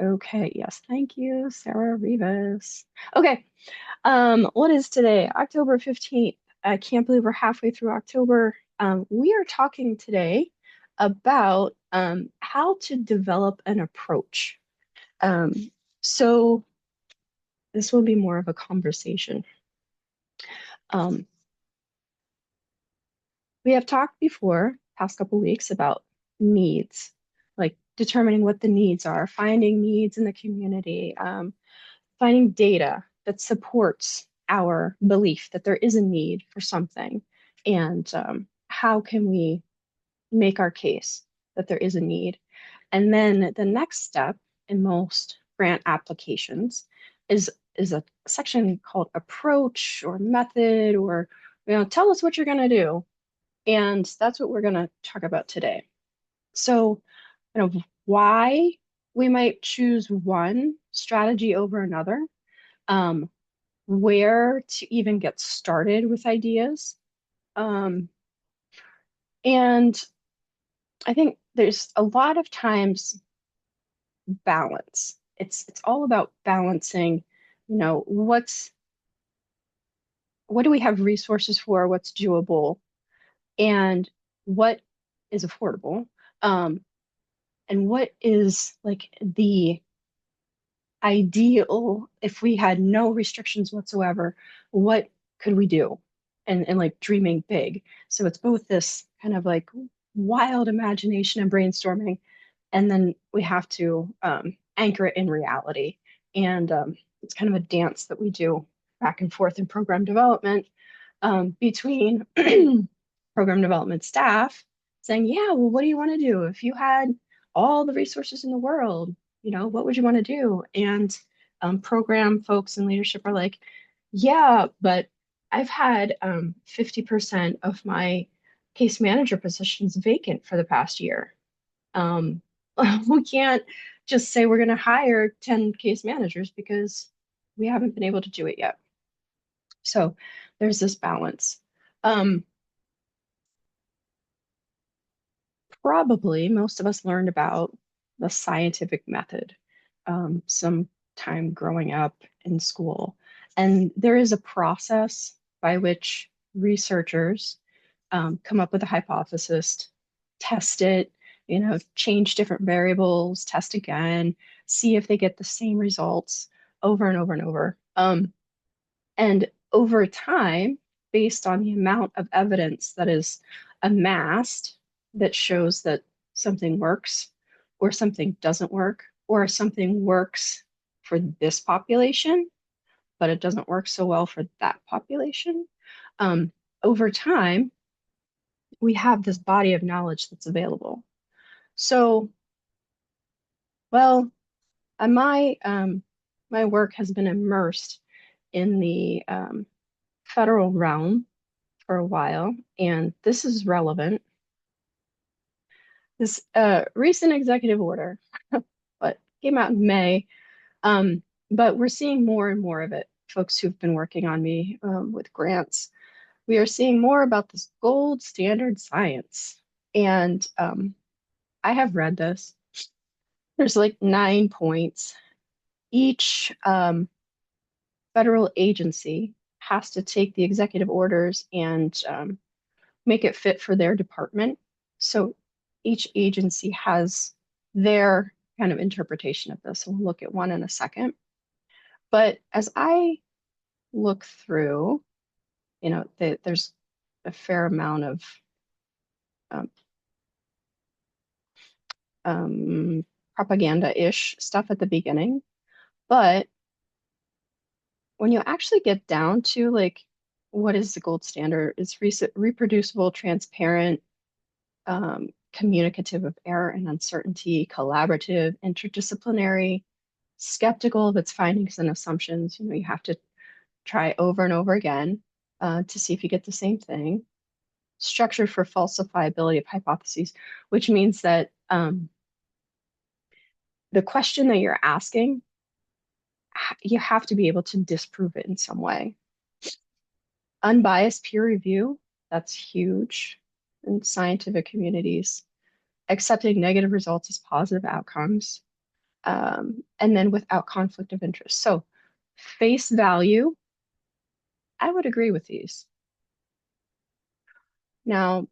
Okay, yes, thank you, Sarah Rivas. Okay, what is today? October 15th. I can't believe we're halfway through October. We are talking today about how to develop an approach. Um, so this will be more of a conversation. Um, we have talked before, past couple weeks, about needs, like determining what the needs are, finding needs in the community, finding data that supports our belief that there is a need for something, and how can we make our case that there is a need. And then the next step in most grant applications is a section called approach or method, or tell us what you're going to do. And that's what we're going to talk about today. So, why we might choose one strategy over another, um, where to even get started with ideas. Um, and I think there's a lot of times balance. It's all about balancing, what do we have resources for, what's doable, and what is affordable, um, and what is like the ideal if we had no restrictions whatsoever, what could we do? And like dreaming big. So it's both this kind of like wild imagination and brainstorming, and then we have to anchor it in reality. And it's kind of a dance that we do back and forth in program development, between program development staff saying, yeah, well, what do you want to do? If you had all the resources in the world, what would you want to do? And program folks and leadership are like, yeah, but I've had 50% of my case manager positions vacant for the past year. Um, we can't just say we're going to hire 10 case managers because we haven't been able to do it yet. So there's this balance. Um, Probably most of us learned about the scientific method some time growing up in school. And there is a process by which researchers come up with a hypothesis, test it, change different variables, test again, see if they get the same results over and over and over. And over time, based on the amount of evidence that is amassed that shows that something works or something doesn't work, or something works for this population, but it doesn't work so well for that population, um, over time, we have this body of knowledge that's available. So, well, my work has been immersed in the federal realm for a while, and this is relevant. This recent executive order, but came out in May, um, but we're seeing more and more of it. Folks who've been working on me with grants, we are seeing more about this gold standard science. And I have read this. There's like 9 points. Each federal agency has to take the executive orders and make it fit for their department. So each agency has their kind of interpretation of this. And we'll look at one in a second. But as I look through, there's a fair amount of um, propaganda-ish stuff at the beginning. But when you actually get down to like, what is the gold standard? It's reproducible, transparent, communicative of error and uncertainty, collaborative, interdisciplinary, skeptical of its findings and assumptions. You have to try over and over again to see if you get the same thing. Structured for falsifiability of hypotheses, which means that the question that you're asking, you have to be able to disprove it in some way. Unbiased peer review, that's huge in scientific communities. Accepting negative results as positive outcomes. and then without conflict of interest. So face value, I would agree with these. Now,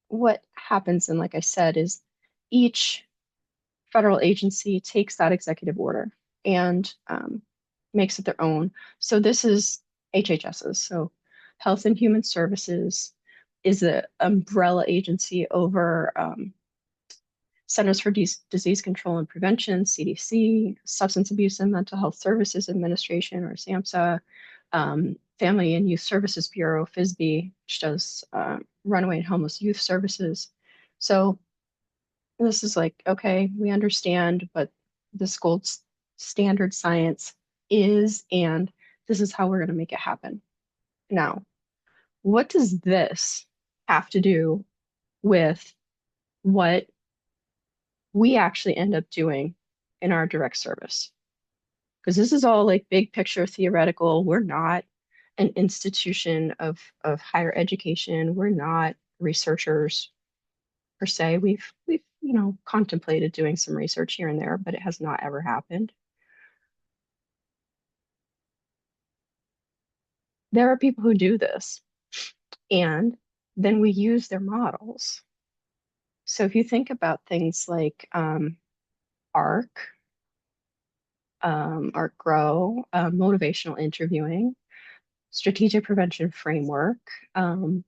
what happens, and like I said, is each federal agency takes that executive order and makes it their own. So this is HHS's. So Health and Human Services is the umbrella agency over Centers for Disease Control and Prevention, CDC, Substance Abuse and Mental Health Services Administration, or SAMHSA, Family and Youth Services Bureau, FISB, which does runaway and homeless youth services. So this is like, okay, we understand, but this gold standard science is, and this is how we're going to make it happen. Now, what does this have to do with what we actually end up doing in our direct service? Because this is all like big picture theoretical. We're not an institution of higher education. We're not researchers per se. We've contemplated doing some research here and there, but it has not ever happened. There are people who do this, and then we use their models. So if you think about things like ARC, ARC Grow, motivational interviewing, strategic prevention framework, trying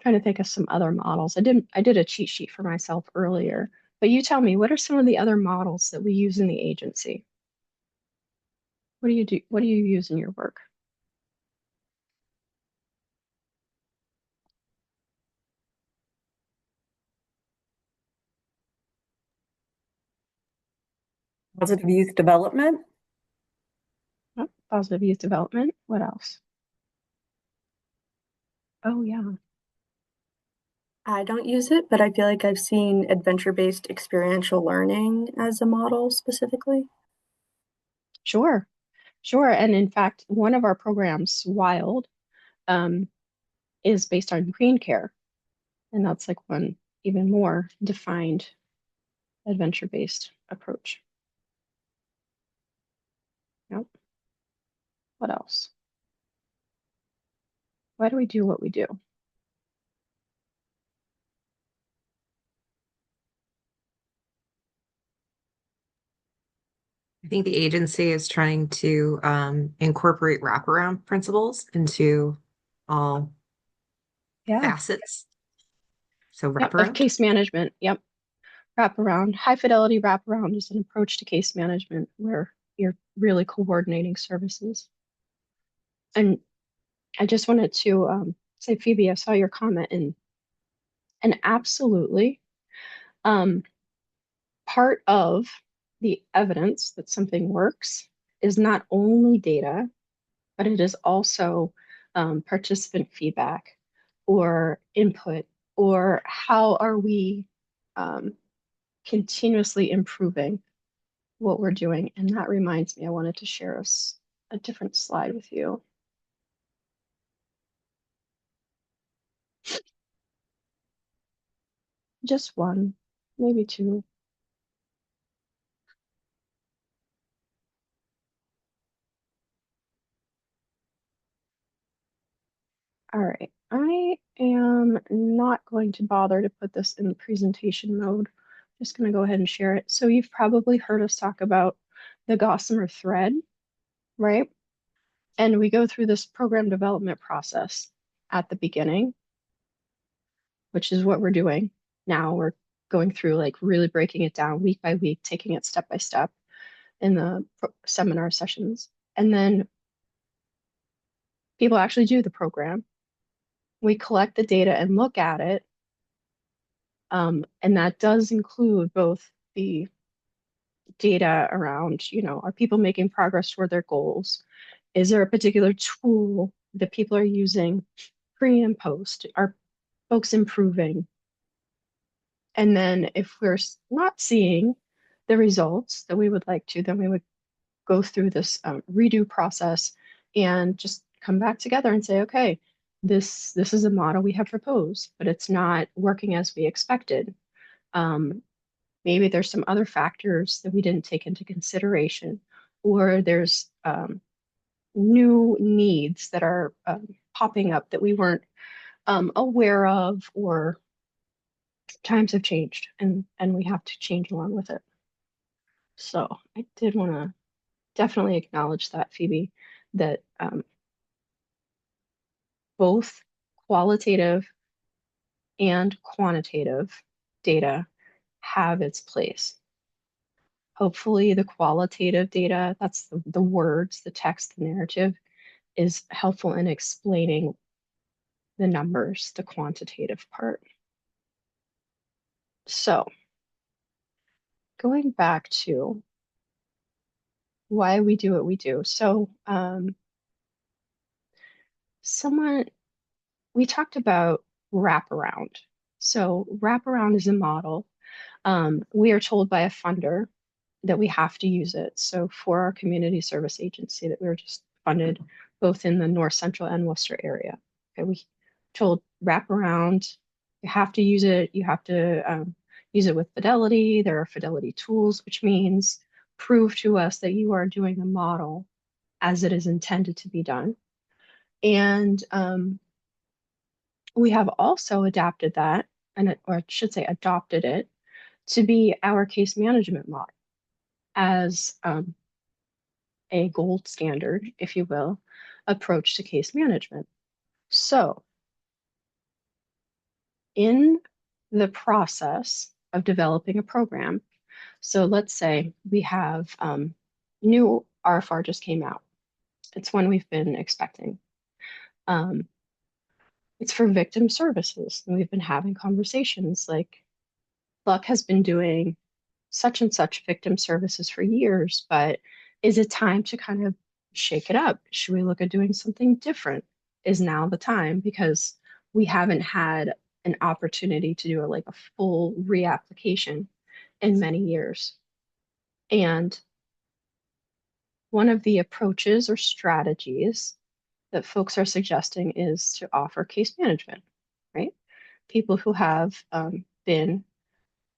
to think of some other models. I did a cheat sheet for myself earlier, but you tell me, what are some of the other models that we use in the agency? What do you do? What do you use in your work? Positive youth development. Oh, positive youth development. What else? Oh yeah, I don't use it, but I feel like I've seen adventure-based experiential learning as a model specifically. sure, sure. And in fact, one of our programs, Wild, um, is based on green care, and that's like one even more defined adventure-based approach. Yep. What else? Why do we do what we do? I think the agency is trying to incorporate wraparound principles into all Yeah. facets. So Yep. Of wraparound. case management. Yep. Wraparound. High fidelity wraparound is an approach to case management where you're really coordinating services. And I just wanted to say, Phoebe, I saw your comment, and absolutely, um, part of the evidence that something works is not only data, but it is also participant feedback or input, or how are we um, continuously improving what we're doing. And that reminds me, I wanted to share a different slide with you. Just one, maybe two. All right, I am not going to bother to put this in the presentation mode. Just going to go ahead and share it. So you've probably heard us talk about the Gossamer thread, right? And we go through this program development process at the beginning, which is what we're doing now. We're going through like really breaking it down week by week, taking it step by step in the seminar sessions. And then people actually do the program. We collect the data and look at it. And that does include both the data around, are people making progress toward their goals? Is there a particular tool that people are using pre and post? Are folks improving? And then if we're not seeing the results that we would like to, then we would go through this redo process and just come back together and say, okay, this is a model we have proposed, but it's not working as we expected. maybe there's some other factors that we didn't take into consideration, or there's new needs that are popping up that we weren't aware of, or times have changed and we have to change along with it. So I did want to definitely acknowledge that, Phoebe, that both qualitative and quantitative data have its place. Hopefully the qualitative data, that's the words, the text, the narrative, is helpful in explaining the numbers, the quantitative part. So going back to why we do what we do. So we talked about wraparound. So wraparound is a model. We are told by a funder that we have to use it. So for our community service agency that we were just funded both in the North Central and Worcester area, okay, we told wraparound, you have to use it. You have to use it with fidelity. There are fidelity tools, which means prove to us that you are doing the model as it is intended to be done. And we have also adapted that, or I should say adopted it, to be our case management model as a gold standard, if you will, approach to case management. So in the process of developing a program, so let's say we have new RFR just came out. It's one we've been expecting. It's for victim services. And we've been having conversations like LUK has been doing such and such victim services for years, but is it time to kind of shake it up? Should we look at doing something different? Is now the time, because we haven't had an opportunity to do like a full reapplication in many years. And one of the approaches or strategies that folks are suggesting is to offer case management, right? People who have been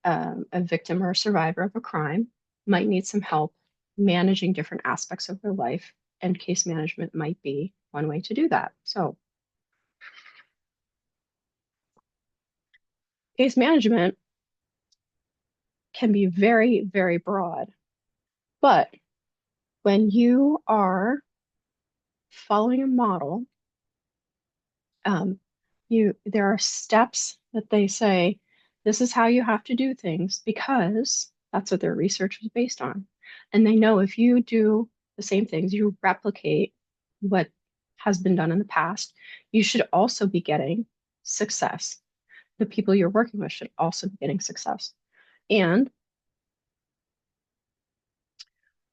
a victim or a survivor of a crime might need some help managing different aspects of their life, and case management might be one way to do that. So case management can be very, very broad, but when you are following a model, there are steps that they say, this is how you have to do things, because that's what their research was based on. And they know if you do the same things, you replicate what has been done in the past, you should also be getting success. The people you're working with should also be getting success. And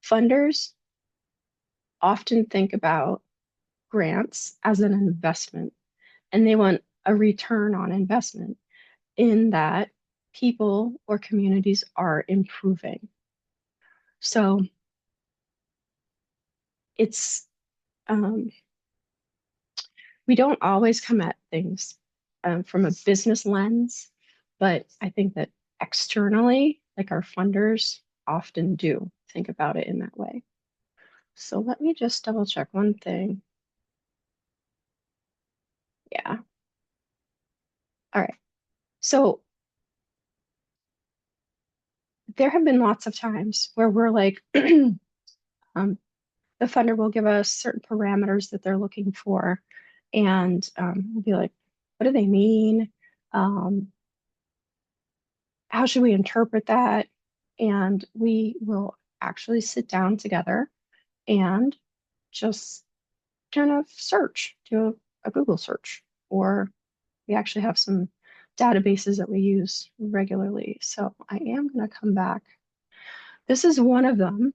funders often think about grants as an investment, and they want a return on investment in that people or communities are improving. So it's, we don't always come at things from a business lens, but I think that externally, like our funders often do think about it in that way. So let me just double check one thing. Yeah. All right. So there have been lots of times where we're like, the funder will give us certain parameters that they're looking for, and we'll be like, what do they mean? How should we interpret that? And we will actually sit down together and just kind of search, do a Google search, or we actually have some databases that we use regularly. So I am going to come back. This is one of them.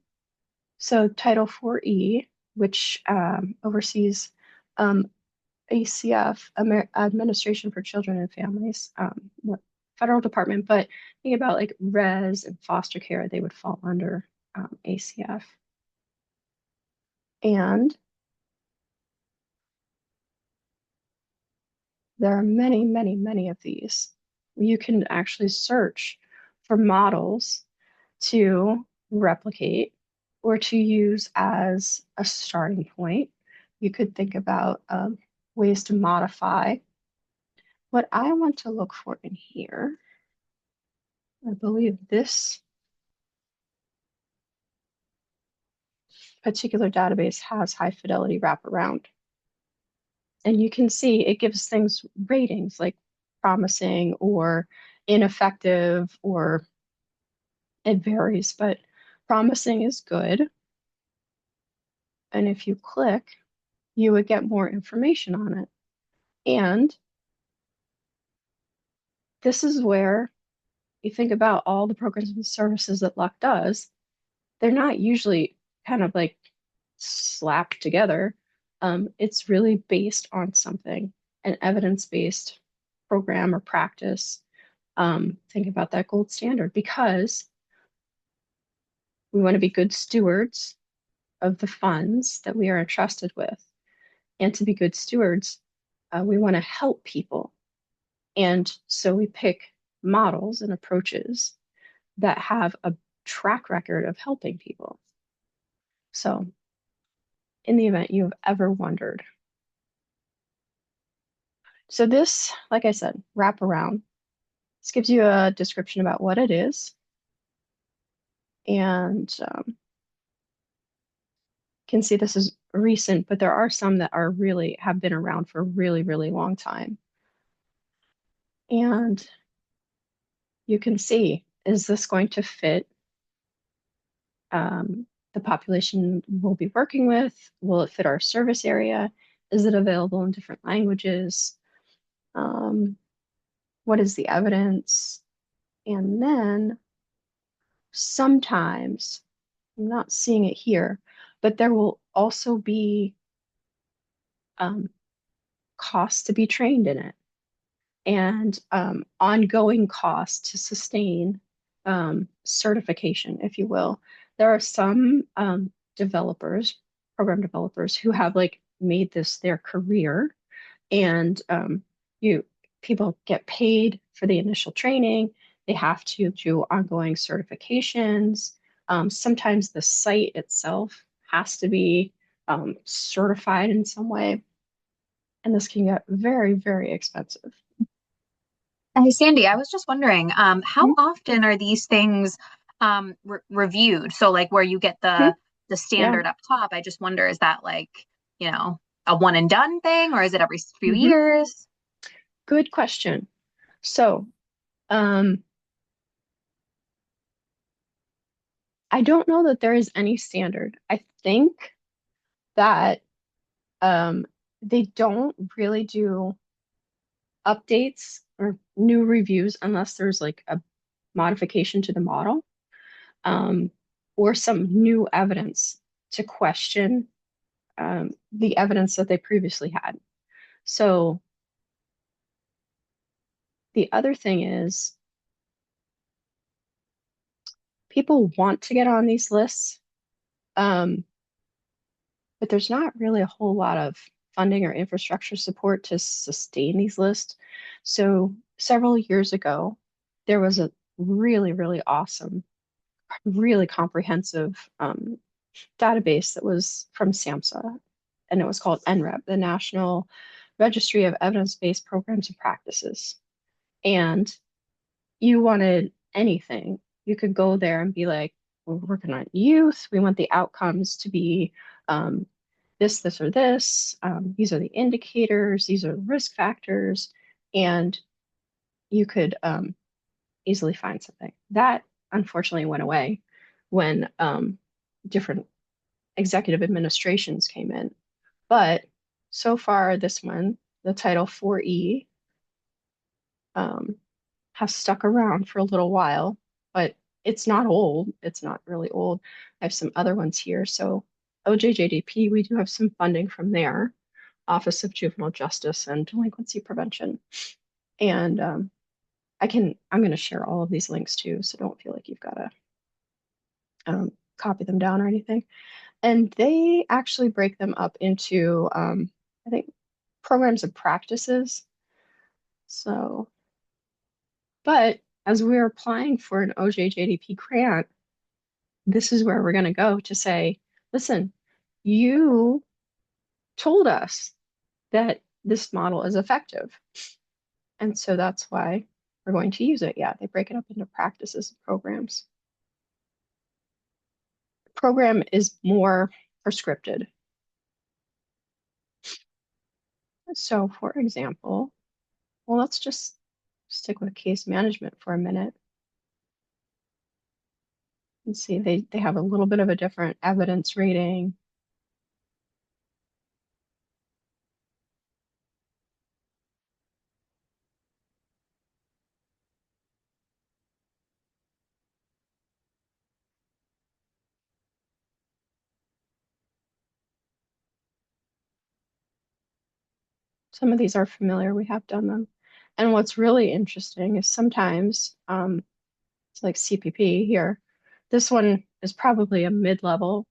So Title 4E, which oversees ACF, Administration for Children and Families, the federal department, but think about like res and foster care, they would fall under ACF. And there are many, many, many of these. You can actually search for models to replicate or to use as a starting point. You could think about ways to modify. What I want to look for in here, I believe this particular database has high fidelity wraparound. And you can see it gives things ratings like promising or ineffective, or it varies, but promising is good. And if you click, you would get more information on it. And this is where you think about all the programs and services that LUK does. They're not usually kind of like slapped together. It's really based on something, an evidence-based program or practice. Think about that gold standard, because we want to be good stewards of the funds that we are entrusted with. And to be good stewards, we want to help people. And so we pick models and approaches that have a track record of helping people. So in the event you've ever wondered. So this, like I said, wrap around. This gives you a description about what it is. And can see this is recent, but there are some that are really have been around for a really, really long time. And you can see, is this going to fit the population we'll be working with? Will it fit our service area? Is it available in different languages? What is the evidence? And then sometimes, I'm not seeing it here, but there will also be costs to be trained in it, and ongoing costs to sustain certification, if you will. There are some developers, program developers, who have like made this their career, and people get paid for the initial training. They have to do ongoing certifications. Sometimes the site itself has to be certified in some way, and this can get very, very expensive. Hey, Sandy, I was just wondering, how Mhm. often are these things reviewed? So like where you get Mhm. the Yeah. standard up top, I just wonder, is that like, you know, a one and done thing, or is it every few Mhm. years? Good question. So, I don't know that there is any standard. I think that they don't really do updates or new reviews unless there's like a modification to the model, um, or some new evidence to question the evidence that they previously had. So the other thing is, people want to get on these lists, um, but there's not really a whole lot of funding or infrastructure support to sustain these lists. So several years ago, there was a really, really awesome, really comprehensive database that was from SAMHSA, and it was called NREP, the National Registry of Evidence-Based Programs and Practices. And you wanted anything, you could go there and be like, we're working on youth. We want the outcomes to be this, or this. These are the indicators. These are the risk factors. And you could easily find something. That unfortunately went away when different executive administrations came in. But so far, this one, the Title 4E, um, has stuck around for a little while, but it's not old. It's not really old. I have some other ones here. So OJJDP, we do have some funding from there, Office of Juvenile Justice and Delinquency Prevention. And I'm going to share all of these links too, so don't feel like you've got to copy them down or anything. And they actually break them up into, I think, programs and practices. So, but as we're applying for an OJJDP grant, this is where we're going to go to say, listen, you told us that this model is effective. And so that's why we're going to use it. Yeah, they break it up into practices and programs. Program is more prescripted. So for example, well, let's just stick with case management for a minute. And see, they have a little bit of a different evidence rating. Some of these are familiar, we have done them. And what's really interesting is sometimes, it's like CPP here, this one is probably a mid-level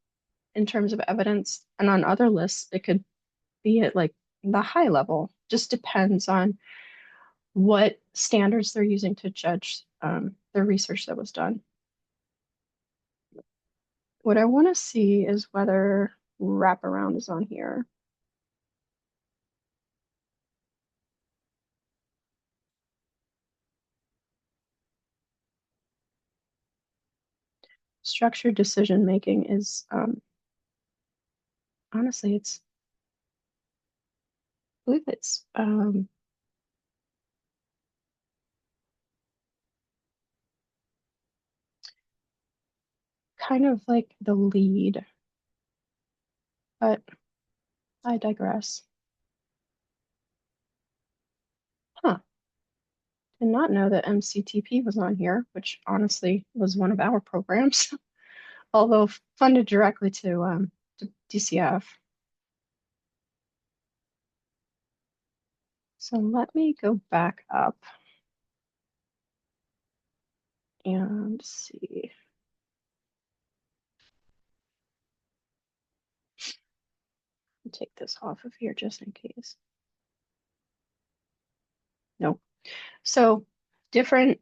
in terms of evidence. And on other lists, it could be at like the high level. Just depends on what standards they're using to judge the research that was done. What I want to see is whether wraparound is on here. Structured decision making is honestly, I believe it's kind of like the lead, but I digress. Huh. Did not know that MCTP was on here, which honestly was one of our programs, although funded directly to DCF. So let me go back up and see. I'll take this off of here just in case. Nope. So different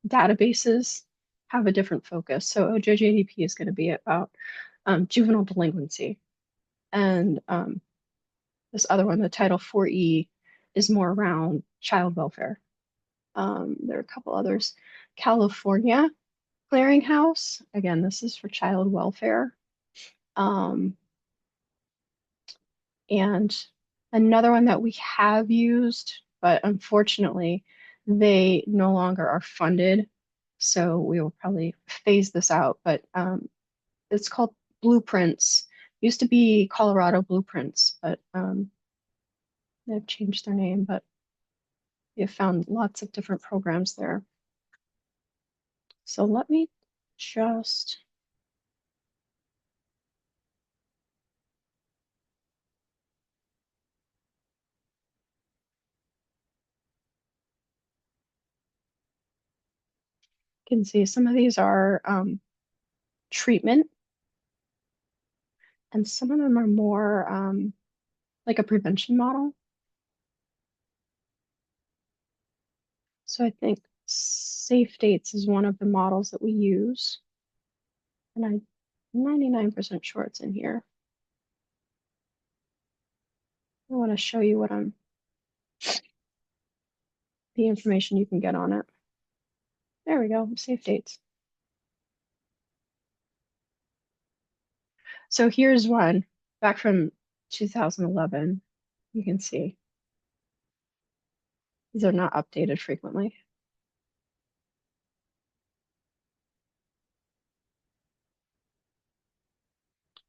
databases have a different focus. So OJJDP is going to be about juvenile delinquency. And this other one, the Title 4E, is more around child welfare. There are a couple others. California Clearinghouse, again, this is for child welfare. And another one that we have used, but unfortunately, they no longer are funded. So we will probably phase this out, but it's called Blueprints. Used to be Colorado Blueprints, but they've changed their name, but we have found lots of different programs there. So let me just can see some of these are treatment, and some of them are more like a prevention model. So I think Safe Dates is one of the models that we use. And I'm 99% sure it's in here. I want to show you what the information you can get on it. There we go, Safe Dates. So here's one back from 2011. You can see these are not updated frequently.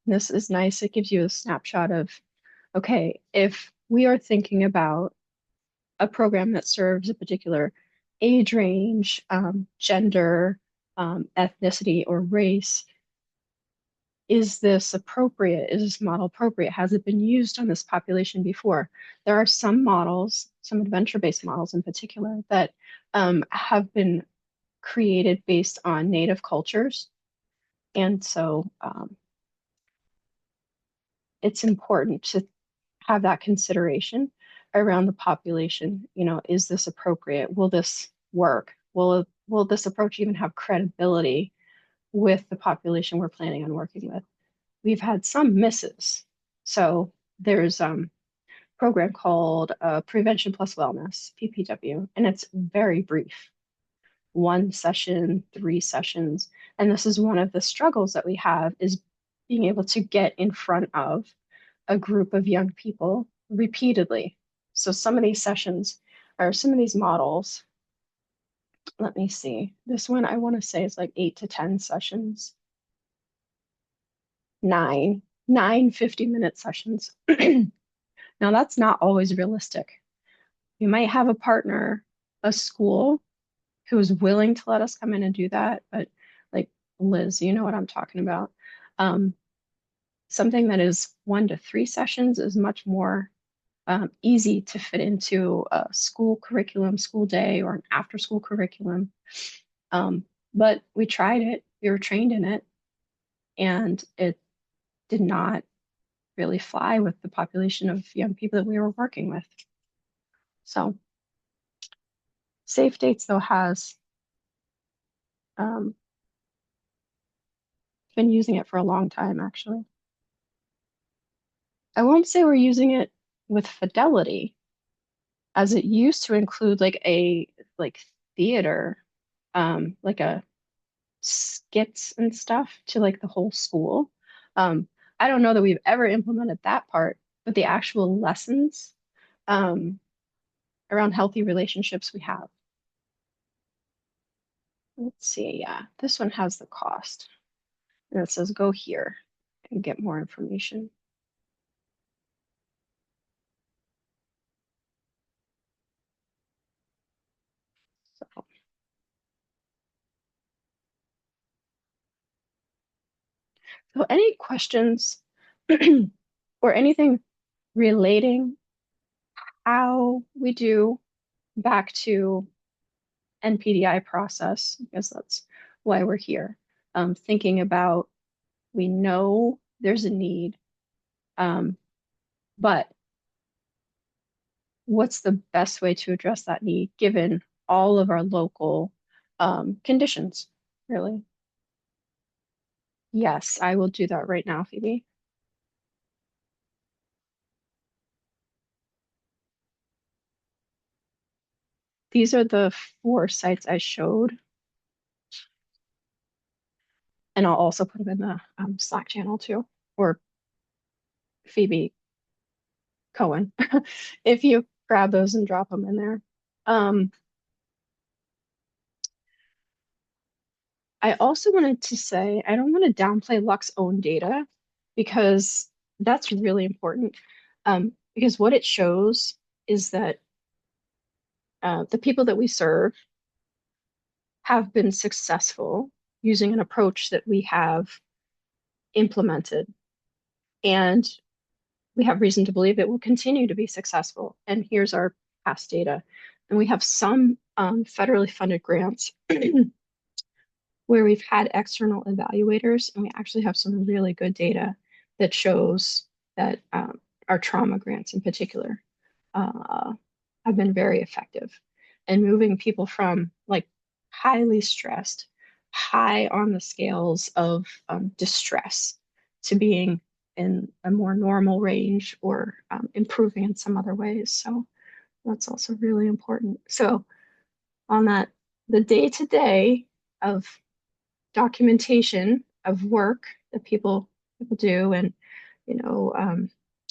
This is nice. It gives you a snapshot of, okay, if we are thinking about a program that serves a particular age range, gender, ethnicity, or race, is this appropriate? Is this model appropriate? Has it been used on this population before? There are some models, some adventure-based models in particular, that have been created based on native cultures. And so it's important to have that consideration around the population. You know, is this appropriate? Will this work? Will will this approach even have credibility with the population we're planning on working with? We've had some misses. So there's program called Prevention Plus Wellness, PPW, and it's very brief. 1 session, 3 sessions. And this is one of the struggles that we have is being able to get in front of a group of young people repeatedly. So some of these sessions or some of these models, let me see. This one I want to say is like 8 to 10 sessions. Nine 50-minute sessions. Now that's not always realistic. You might have a partner, a school who is willing to let us come in and do that, but like Liz, you know what I'm talking about. Something that is 1 to 3 sessions is much more easy to fit into a school curriculum, school day, or an after school curriculum. But we tried it, we were trained in it, and it did not really fly with the population of young people that we were working with. So Safe Dates, though, has been using it for a long time, actually. I won't say we're using it with fidelity, as it used to include like a theater, like a skits and stuff to like the whole school. I don't know that we've ever implemented that part, but the actual lessons around healthy relationships we have. Let's see, yeah, this one has the cost. And it says go here and get more information. So any questions or anything relating how we do back to NPDI process, because that's why we're here. Thinking about, we know there's a need, but what's the best way to address that need given all of our local conditions, really? Yes, I will do that right now, Phoebe. These are the 4 sites I showed. And I'll also put them in the Slack channel too, or Phoebe Cohen, if you grab those and drop them in there. I also wanted to say, I don't want to downplay LUK's own data because that's really important. Because what it shows is that the people that we serve have been successful using an approach that we have implemented. And we have reason to believe it will continue to be successful. And here's our past data. And we have some federally funded grants where we've had external evaluators, and we actually have some really good data that shows that our trauma grants in particular have been very effective in moving people from like highly stressed, high on the scales of distress to being in a more normal range or improving in some other ways. So that's also really important. So on that, the day-to-day of documentation of work that people do, and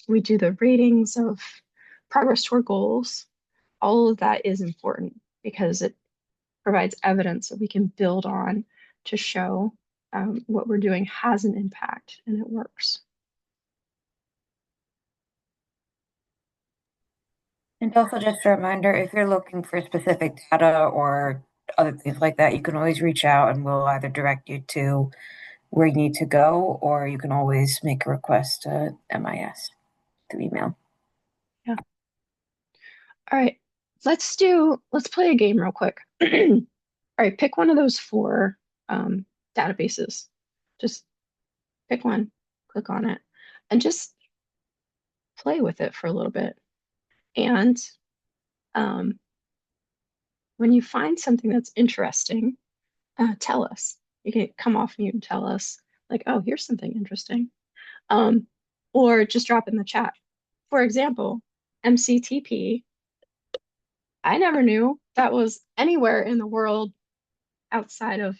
we do the ratings of progress toward goals. All of that is important because it provides evidence that we can build on to show what we're doing has an impact and it works. And also just a reminder, if you're looking for specific data or other things like that, you can always reach out and we'll either direct you to where you need to go, or you can always make a request to MIS through email. Yeah. All right, let's play a game real quick. All right, pick one of those 4 databases. Just pick one, click on it, and just play with it for a little bit. And when you find something that's interesting, tell us. You can come off mute and tell us, like, oh, here's something interesting. Um, or just drop in the chat. For example, MCTP, I never knew that was anywhere in the world outside of,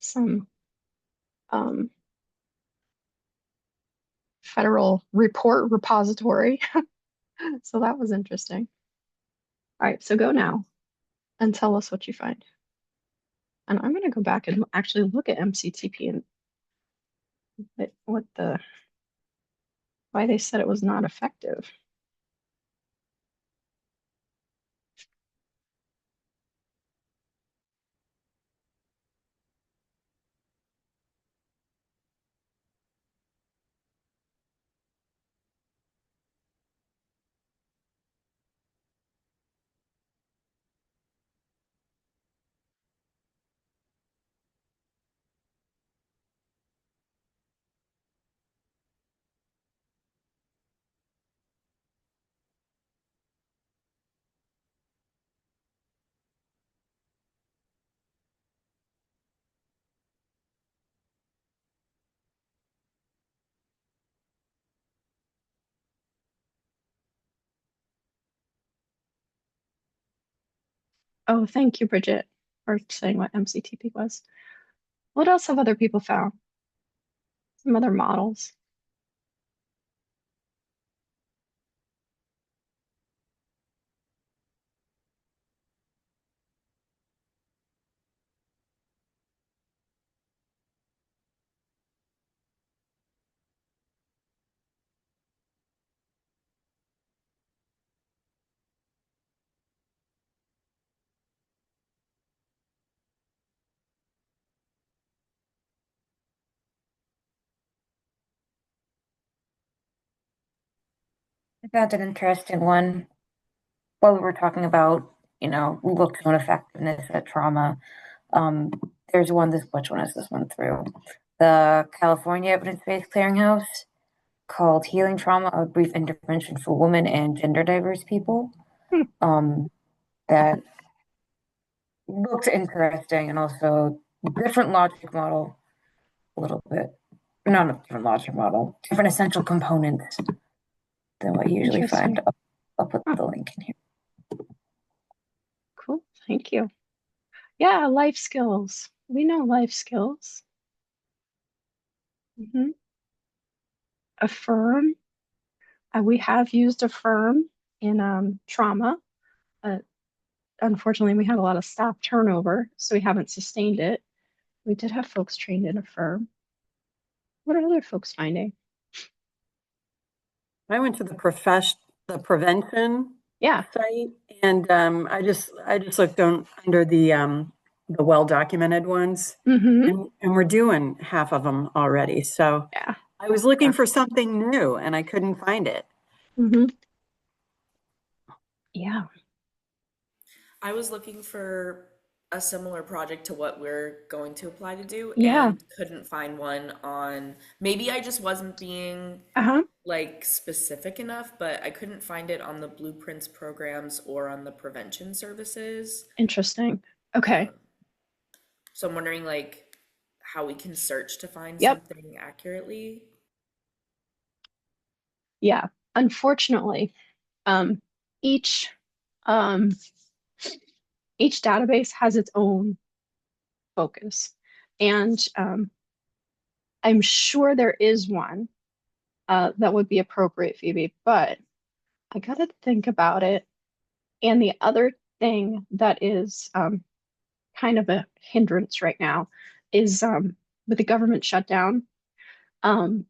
some um, federal report repository. So that was interesting. All right, so go now and tell us what you find. And I'm going to go back and actually look at MCTP and why they said it was not effective. Oh, thank you, Bridget, for saying what MCTP was. What else have other people found? Some other models. I found an interesting one while we were talking about, looks on effectiveness at trauma. Um, there's one, which one is this one through? The California Evidence-Based Clearinghouse called Healing Trauma, a Brief Intervention for Women and Gender Diverse People. Hmm. That looked interesting and also different logic model, a little bit. Not a different logic model, different essential components than what you usually Interesting. find. I'll put the link in here. Cool. Thank you. Yeah, life skills. We know life skills. Affirm. We have used Affirm in trauma. Unfortunately, we had a lot of staff turnover, so we haven't sustained it. We did have folks trained in Affirm. What are other folks finding? I went to the prevention Yeah. site, and I just looked under the well-documented ones, Mm-hmm. and we're doing half of them already. So Yeah. I was looking for something new, and I couldn't find it. Mm-hmm. Yeah. I was looking for a similar project to what we're going to apply to do Yeah. and couldn't find one on, maybe I just wasn't being Uh-huh. like specific enough, but I couldn't find it on the blueprints programs or on the prevention services. Interesting. Okay. So I'm wondering like how we can search to find Yep. something accurately. Yeah. Unfortunately, um, each um, each database has its own focus. And I'm sure there is one that would be appropriate, Phoebe, but I gotta think about it. And the other thing that is kind of a hindrance right now is with the government shutdown um,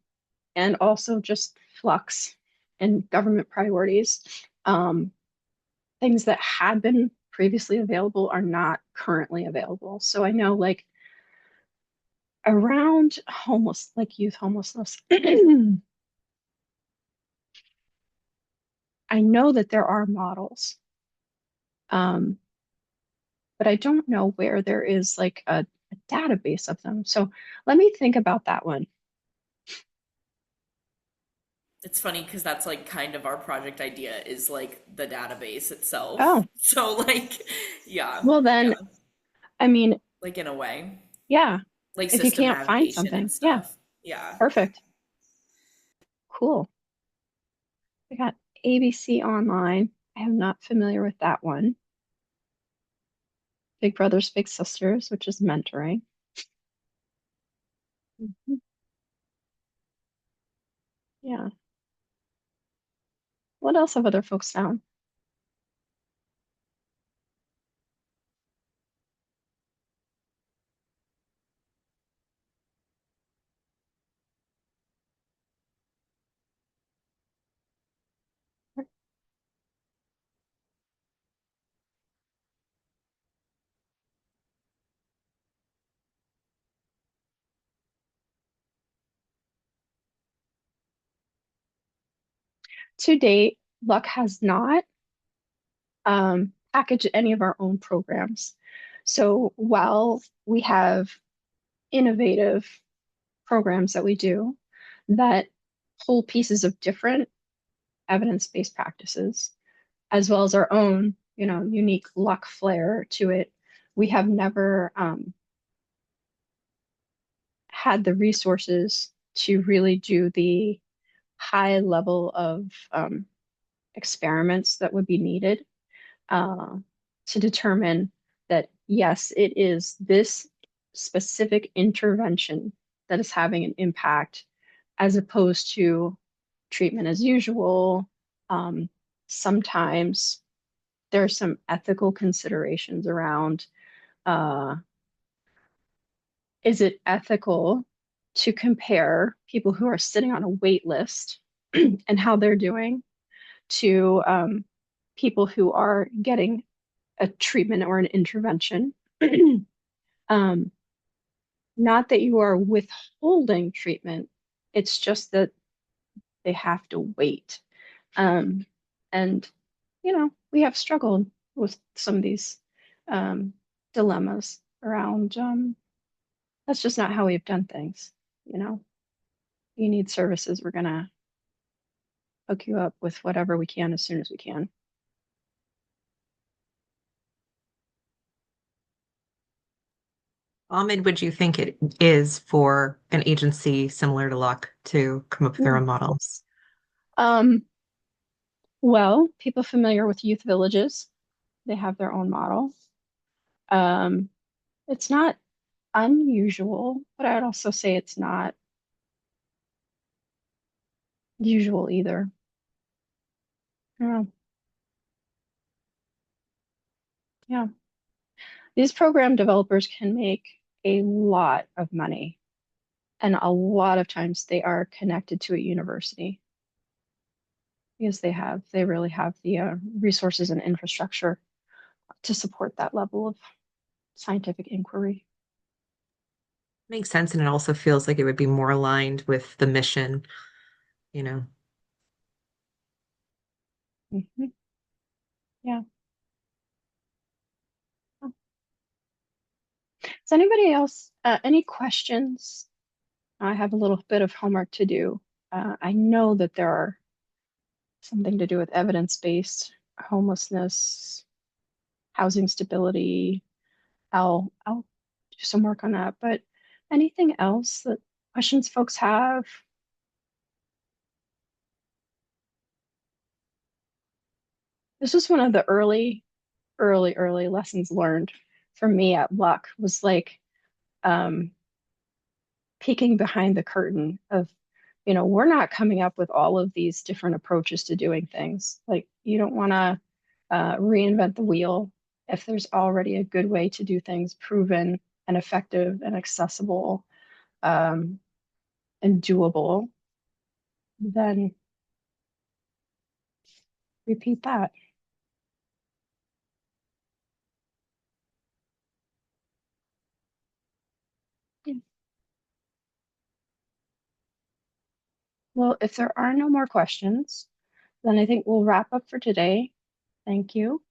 and also just flux and government priorities. Things that had been previously available are not currently available. So I know like around youth homelessness, I know that there are models, um, but I don't know where there is like a database of them. So let me think about that one. It's funny because that's like kind of our project idea is like the database itself. Oh, So like, yeah, well yeah, then, I mean, like in a way, yeah, like if you system can't find navigation and something, yeah, stuff. Yeah. perfect. Cool. We got ABC Online. I am not familiar with that one. Big Brothers Big Sisters, which is mentoring. Mhm. Yeah. What else have other folks found? To date, LUK has not packaged any of our own programs. So while we have innovative programs that we do that pull pieces of different evidence-based practices, as well as our own, unique LUK flair to it, we have never had the resources to really do the high level of experiments that would be needed uh, to determine that, yes, it is this specific intervention that is having an impact as opposed to treatment as usual. Sometimes there's some ethical considerations around uh, is it ethical to compare people who are sitting on a wait list and how they're doing to people who are getting a treatment or an intervention? um, Not that you are withholding treatment, it's just that they have to wait. Um, and, we have struggled with some of these um, dilemmas around that's just not how we've done things. You know, you need services, we're going to hook you up with whatever we can as soon as we can. Ahmed, would you think it is for an agency similar to LUK to come up with their Mm. own models? Um, well, people familiar with youth villages, they have their own model. Um, it's not unusual, but I would also say it's not usual either. Yeah, yeah. These program developers can make a lot of money, and a lot of times they are connected to a university because they really have the resources and infrastructure to support that level of scientific inquiry. Makes sense, and it also feels like it would be more aligned with the mission, you know. Mhm. Yeah. Does anybody else, any questions? I have a little bit of homework to do. I know that there are something to do with evidence-based homelessness, housing stability. I'll do some work on that. But anything else that questions folks have? This was one of the early lessons learned for me at LUK was like um, peeking behind the curtain of, we're not coming up with all of these different approaches to doing things. Like you don't want to reinvent the wheel if there's already a good way to do things, proven and effective and accessible um, and doable, then repeat that. Yeah. Well, if there are no more questions, then I think we'll wrap up for today. Thank you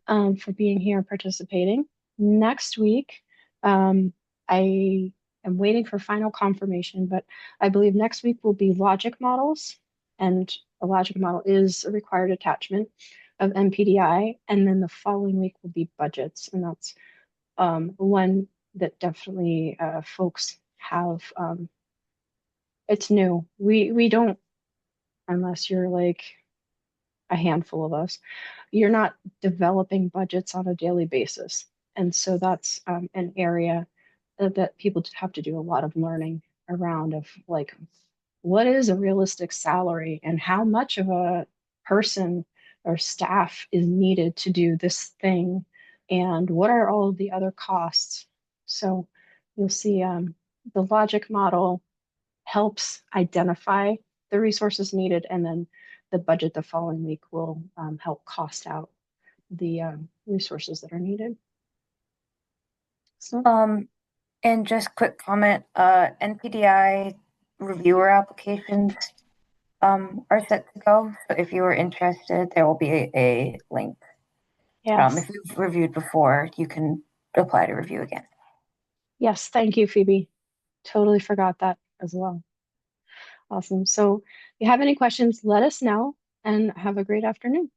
for being here and participating. Next week, I am waiting for final confirmation, but I believe next week will be logic models and a logic model is a required attachment of NPDI. And then the following week will be budgets, and that's one that definitely folks have. It's new. We don't, unless you're like a handful of us, you're not developing budgets on a daily basis. And so that's an area that people have to do a lot of learning around of like, what is a realistic salary and how much of a person or staff is needed to do this thing, and what are all of the other costs. So you'll see the logic model helps identify the resources needed, and then the budget the following week will help cost out the resources that are needed. So And just quick comment, NPDI reviewer applications are set to go. So if you are interested, there will be a link. yes, If you've reviewed before, you can apply to review again. yes, thank you, Phoebe. Totally forgot that as well. Awesome. So if you have any questions, let us know, and have a great afternoon.